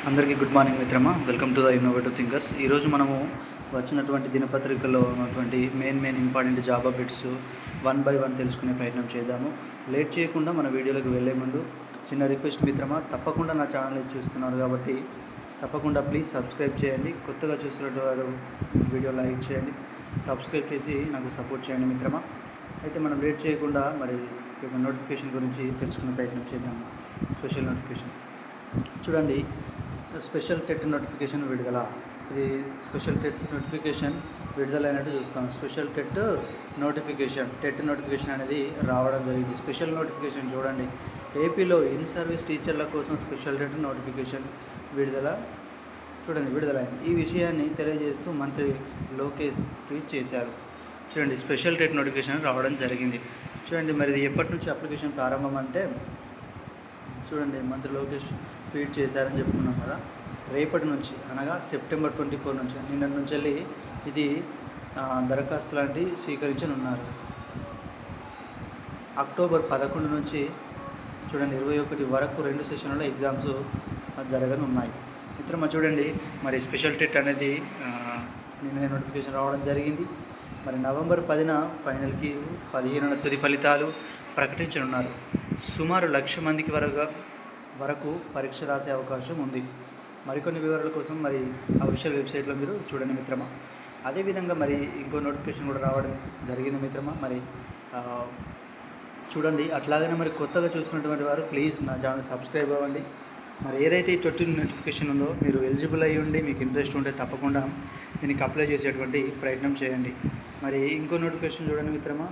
అందరికీ good morning మిత్రమా. Welcome to the innovative thinkers. ఈరోజు మనము వచ్చినటువంటి దినపత్రికల్లో ఉన్నటువంటి main important job updates one by one తెలుసుకునే ప్రయత్నం చేద్దాము. లేట్ చేయకుండా మన వీడియోలోకి వెళ్ళే ముందు చిన్న రిక్వెస్ట్ మిత్రమా, తప్పకుండా నా ఛానల్ చూస్తున్నారు కాబట్టి తప్పకుండా ప్లీజ్ సబ్స్క్రైబ్ చేయండి. కొత్తగా చూస్తున్నవారు వీడియో లైక్ చేయండి, సబ్స్క్రైబ్ చేసి నాకు సపోర్ట్ చేయండి మిత్రమా. అయితే మనం లేట్ చేయకుండా మరి ఈ యొక్క నోటిఫికేషన్ గురించి తెలుసుకునే ప్రయత్నం చేద్దాము. స్పెషల్ నోటిఫికేషన్ చూడండి. స్పెషల్ టెట్ నోటిఫికేషన్ విడుదల. ఇది స్పెషల్ టెట్ నోటిఫికేషన్ విడుదలైనట్టు చూస్తాం. స్పెషల్ టెట్ నోటిఫికేషన్ అనేది రావడం జరిగింది. స్పెషల్ నోటిఫికేషన్ చూడండి, ఏపీలో ఇన్ సర్వీస్ టీచర్ల కోసం స్పెషల్ టెట్ నోటిఫికేషన్ విడుదలైంది. ఈ విషయాన్ని తెలియజేస్తూ మంత్రి లోకేష్ ట్వీట్ చేశారు. చూడండి, స్పెషల్ టెట్ నోటిఫికేషన్ రావడం జరిగింది. చూడండి, మరి ఇది ఎప్పటి నుంచి అప్లికేషన్ ప్రారంభం అంటే చూడండి, మంత్రి లోకేష్ ట్వీట్ చేశారని చెప్పుకున్నాం కదా. రేపటి నుంచి అనగా సెప్టెంబర్ 24 నుంచి, నిన్న నుంచి వెళ్ళి ఇది దరఖాస్తు లాంటివి స్వీకరించనున్నారు. అక్టోబర్ 11 నుంచి చూడండి 21 వరకు 2 సెషన్లలో ఎగ్జామ్స్ జరగనున్నాయి. మిత్రమా చూడండి, మరి స్పెషల్ టెట్ అనేది నిన్న నోటిఫికేషన్ రావడం జరిగింది. మరి నవంబర్ 10న ఫైనల్కి 15న తుది ఫలితాలు ప్రకటించనున్నారు. సుమారు 1,00,000 మందికి వరకు పరీక్ష రాసే అవకాశం ఉంది. మరికొన్ని వివరాల కోసం మరి అఫీషియల్ వెబ్సైట్లో మీరు చూడండి మిత్రమా. అదేవిధంగా మరి ఇంకో నోటిఫికేషన్ కూడా రావడం జరిగింది మిత్రమా. మరి చూడండి, అట్లాగనే మరి కొత్తగా చూసినటువంటి వారు ప్లీజ్ నా ఛానల్ సబ్స్క్రైబ్ అవ్వండి. మరి ఏదైతే 20 నోటిఫికేషన్ ఉందో మీరు ఎలిజిబుల్ అయ్యి ఉండి మీకు ఇంట్రెస్ట్ ఉంటే తప్పకుండా దీనికి అప్లై చేసేటువంటి ప్రయత్నం చేయండి. మరి ఇంకో నోటిఫికేషన్ చూడండి మిత్రమా.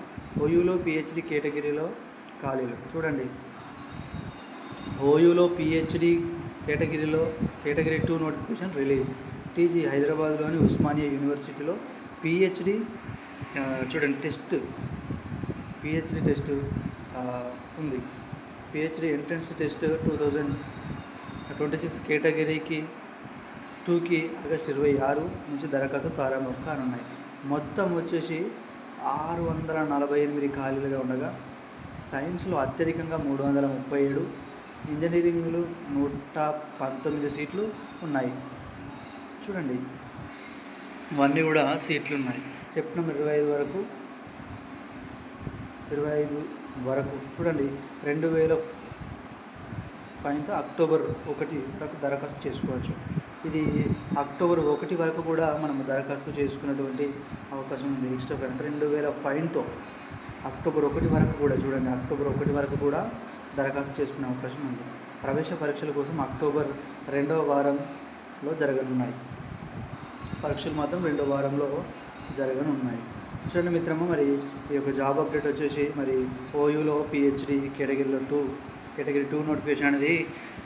ఓయూలో పిహెచ్డి కేటగిరీలో ఖాళీలు. చూడండి, ఓయూలో PhD category 2 notification release. TG హైదరాబాద్లోని ఉస్మానియా యూనివర్సిటీలో పిహెచ్డి చూడండి పిహెచ్డి టెస్ట్ ఉంది. పిహెచ్డి ఎంట్రన్స్ టెస్ట్ 2026 కేటగిరీకి 2కి ఆగస్టు 26 నుంచి దరఖాస్తు ప్రారంభం కానున్నాయి. మొత్తం వచ్చేసి 648 ఖాళీలుగా ఉండగా సైన్స్లో అత్యధికంగా 337, ఇంజనీరింగ్లు 119 సీట్లు ఉన్నాయి. చూడండి, ఇవన్నీ కూడా సీట్లు ఉన్నాయి. సెప్టెంబర్ 25 వరకు చూడండి 2000 ఫైన్తో అక్టోబర్ 1 వరకు దరఖాస్తు చేసుకోవచ్చు. ఇది అక్టోబర్ 1 వరకు కూడా మనం దరఖాస్తు చేసుకున్నటువంటి అవకాశం ఉంది. ఎక్స్ట్రా ఫైన్ 2000 ఫైన్తో అక్టోబర్ 1 వరకు కూడా చూడండి, అక్టోబర్ 1 వరకు కూడా దరఖాస్తు చేసుకునే అవకాశం ఉంది. ప్రవేశ పరీక్షల కోసం అక్టోబర్ 2వ వారంలో జరగనున్నాయి. పరీక్షలు మాత్రం 2వ వారంలో జరగనున్నాయి. చూడండి మిత్రమా, మరి ఈ యొక్క జాబ్ అప్డేట్ వచ్చేసి మరి ఓయూలో పిహెచ్డి కేటగిరీ 2 నోటిఫికేషన్ అనేది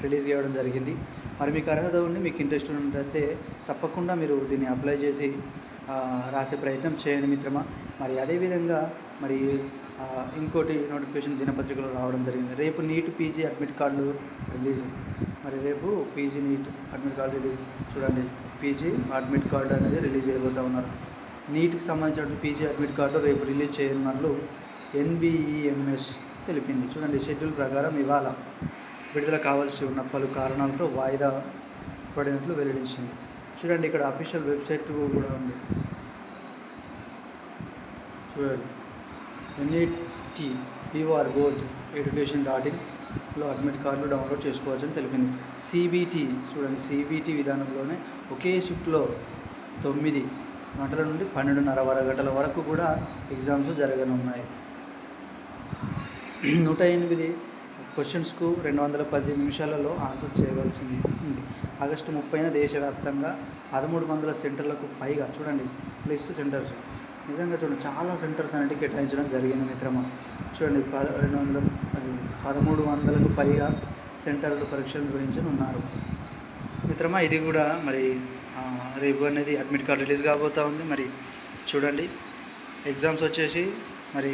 రిలీజ్ చేయడం జరిగింది. మరి మీకు అర్హత ఉండి మీకు ఇంట్రెస్ట్ ఉన్నట్లయితే తప్పకుండా మీరు దీన్ని అప్లై చేసి రాసే ప్రయత్నం చేయండి మిత్రమా. మరి అదేవిధంగా మరి ఇంకోటి నోటిఫికేషన్ దినపత్రికలో రావడం జరిగింది. రేపు నీట్ పీజీ అడ్మిట్ కార్డులు రిలీజ్. మరి రేపు PG neat admit card release. చూడండి, పీజీ అడ్మిట్ కార్డు అనేది రిలీజ్ చేయబోతూ ఉన్నారు. నీట్కి సంబంధించిన పీజీ అడ్మిట్ కార్డు రేపు రిలీజ్ చేయనున్నట్లు NBEMS తెలిపింది. చూడండి, షెడ్యూల్ ప్రకారం ఇవాళ విడుదల కావాల్సి ఉన్న పలు కారణాలతో వాయిదా పడినట్లు వెల్లడించింది. చూడండి, ఇక్కడ అఫీషియల్ వెబ్సైట్ కూడా ఉంది. చూడండి, NET POR board education.in admit కార్డులు డౌన్లోడ్ చేసుకోవచ్చని తెలిపింది. CBT చూడండి, CBT విధానంలోనే ఒకే షిఫ్ట్లో 9 గంటల నుండి 12:30 గంటల వరకు కూడా ఎగ్జామ్స్ జరగనున్నాయి. 108 క్వశ్చన్స్కు 210 నిమిషాలలో ఆన్సర్ చేయవలసింది ఉంది. ఆగస్టు 30న దేశవ్యాప్తంగా 1300 సెంటర్లకు పైగా చూడండి ప్లస్ సెంటర్స్, నిజంగా చూడండి చాలా సెంటర్స్ అనేవి కేటాయించడం జరిగింది మిత్రమా. చూడండి, 1300కు పైగా సెంటర్లు పరీక్షలు నిర్వహించనున్నారు మిత్రమా. ఇది కూడా మరి రేపు అనేది అడ్మిట్ కార్డు రిలీజ్ కాబోతూ ఉంది. మరి చూడండి, ఎగ్జామ్స్ వచ్చేసి మరి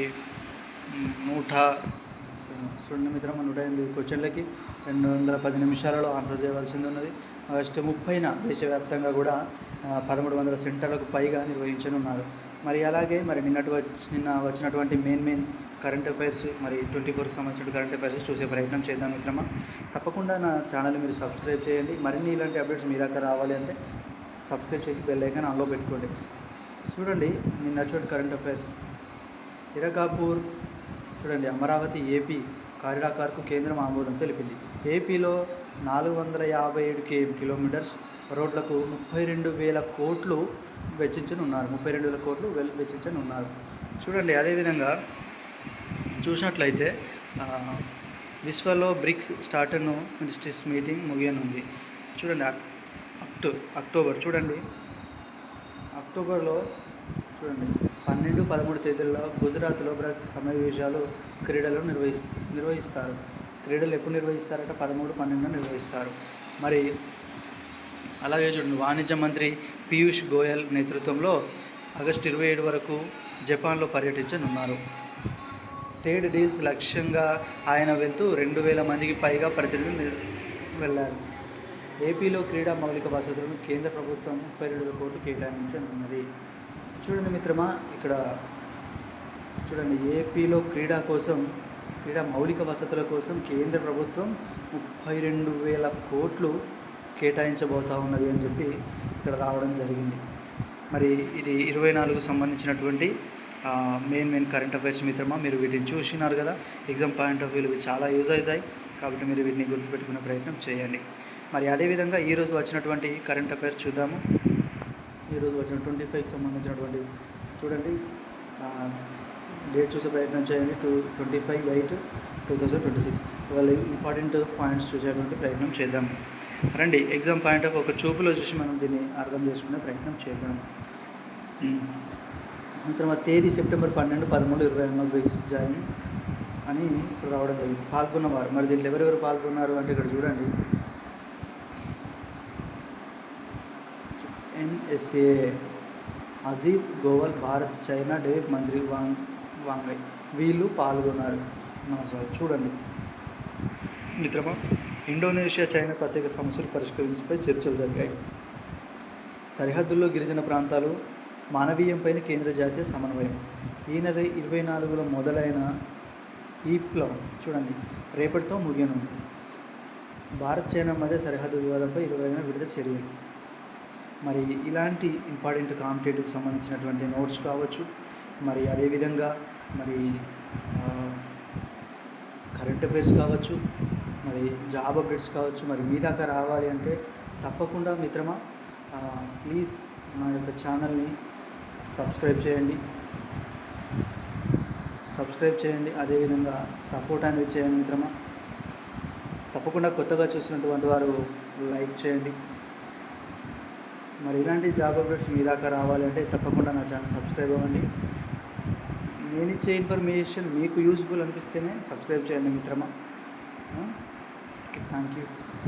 108 క్వశ్చన్లకి 210 నిమిషాలలో ఆన్సర్ చేయవలసింది ఉన్నది. ఆగస్టు 30న దేశవ్యాప్తంగా కూడా 1300 సెంటర్లకు పైగా నిర్వహించనున్నారు. మరి అలాగే మరి నిన్న వచ్చినటువంటి మెయిన్ కరెంట్ అఫైర్స్ మరి 24కి సంబంధించిన కరెంట్ అఫైర్స్ చూసే ప్రయత్నం చేద్దాం మిత్రమా. తప్పకుండా నా ఛానల్ని మీరు సబ్స్క్రైబ్ చేయండి. మరిన్ని ఇలాంటి అప్డేట్స్ మీ దాకా రావాలి అంటే సబ్స్క్రైబ్ చేసి బెల్ ఐకాన్ ఆన్లో పెట్టుకోండి. చూడండి నిన్న కరెంట్ అఫైర్స్. ఇరకాపూర్ చూడండి, అమరావతి ఏపీ కారిడార్కు కేంద్రం ఆమోదం తెలిపింది. ఏపీలో 457 కిలోమీటర్స్ రోడ్లకు 32,000 కోట్లు వెచ్చించనున్నారు. 32,000 కోట్లు వెచ్చించనున్నారు. చూడండి, అదేవిధంగా చూసినట్లయితే విశ్వలో బ్రిక్స్ స్టార్టర్ను మినిస్ట్రీస్ మీటింగ్ ముగియనుంది. చూడండి అక్టోబర్ చూడండి, అక్టోబర్లో చూడండి 12-13 తేదీల్లో గుజరాత్లో బ్రిక్స్ సమావేశాలు క్రీడలు నిర్వహిస్తారు. క్రీడలు ఎప్పుడు నిర్వహిస్తారంటే 13-12 నిర్వహిస్తారు. మరి అలాగే చూడండి, వాణిజ్య మంత్రి పీయూష్ గోయల్ నేతృత్వంలో ఆగస్టు 27 వరకు జపాన్లో పర్యటించనున్నారు. ట్రేడ్ డీల్స్ లక్ష్యంగా ఆయన వెళ్తూ 2,000 మందికి పైగా ప్రతినిధులు వెళ్ళారు. ఏపీలో క్రీడా మౌలిక వసతులను కేంద్ర ప్రభుత్వం 32,000 కోట్లు కేటాయించనున్నది. చూడండి మిత్రమా, ఇక్కడ చూడండి, ఏపీలో క్రీడా మౌలిక వసతుల కోసం కేంద్ర ప్రభుత్వం 32,000 కోట్లు కేటాయించబోతా ఉన్నది అని చెప్పి ఇక్కడ రావడం జరిగింది. మరి ఇది 24కు సంబంధించినటువంటి మెయిన్ కరెంట్ అఫైర్స్ మిత్రమా. మీరు వీటిని చూసినారు కదా, ఎగ్జామ్ పాయింట్ ఆఫ్ వ్యూలో చాలా యూజ్ అవుతాయి. కాబట్టి మీరు వీటిని గుర్తుపెట్టుకునే ప్రయత్నం చేయండి. మరి అదేవిధంగా ఈరోజు వచ్చినటువంటి కరెంట్ అఫైర్స్ చూద్దాము. ఈరోజు వచ్చిన 25కి సంబంధించినటువంటి చూడండి, డేట్ చూసే ప్రయత్నం చేయండి. 25/8/2026 వాళ్ళ ఇంపార్టెంట్ పాయింట్స్ చూసేటువంటి ప్రయత్నం చేద్దాం. రండి, ఎగ్జామ్ పాయింట్ ఆఫ్ ఒక చూపులో చూసి మనం దీన్ని అర్థం చేసుకునే ప్రయత్నం చేద్దాం. మిత్రమా, తేదీ సెప్టెంబర్ 12, 13, 20 బ్రిక్స్ జాయిన్ అని ఇక్కడ రావడం జరిగింది. పాల్గొన్నవారు మరి దీంట్లో ఎవరెవరు పాల్గొన్నారు అంటే ఇక్కడ చూడండి, NSA అజిత్ గోవల్, భారత్ చైనా డేవ్ మంత్రి వాంగై వీళ్ళు పాల్గొన్నారు. చూడండి మిత్రమా, ఇండోనేషియా చైనా ప్రత్యేక సమస్యలు పరిష్కరించపై చర్చలు జరిగాయి. సరిహద్దుల్లో గిరిజన ప్రాంతాలు మానవీయంపైన కేంద్ర జాతీయ సమన్వయం. ఈ నెల 24లో మొదలైన ఈ విప్లవం చూడండి రేపటితో ముగియనుంది. భారత్ చైనా మధ్య సరిహద్దు వివాదంపై 20న విడత చర్యలు. మరి ఇలాంటి ఇంపార్టెంట్ కాంపిటేటివ్కి సంబంధించినటువంటి నోట్స్ కావచ్చు, మరి అదేవిధంగా మరి కరెంట్ అఫైర్స్ కావచ్చు, మరి జాబ్ అప్డేట్స్ కావచ్చు, మరి మీ దాకా రావాలి అంటే తప్పకుండా మిత్రమా ప్లీజ్ నా యొక్క ఛానల్ని సబ్స్క్రైబ్ చేయండి. అదేవిధంగా సపోర్ట్ అనేది చేయండి మిత్రమా. తప్పకుండా కొత్తగా చూసినటువంటి వారు లైక్ చేయండి. మరి ఇలాంటి జాబ్ అప్డేట్స్ మీ దాకా రావాలి అంటే తప్పకుండా నా ఛానల్ సబ్స్క్రైబ్ అవ్వండి. నేను ఇచ్చే ఇన్ఫర్మేషన్ మీకు యూజ్ఫుల్ అనిపిస్తేనే సబ్స్క్రైబ్ చేయండి మిత్రమా. Okay, thank you.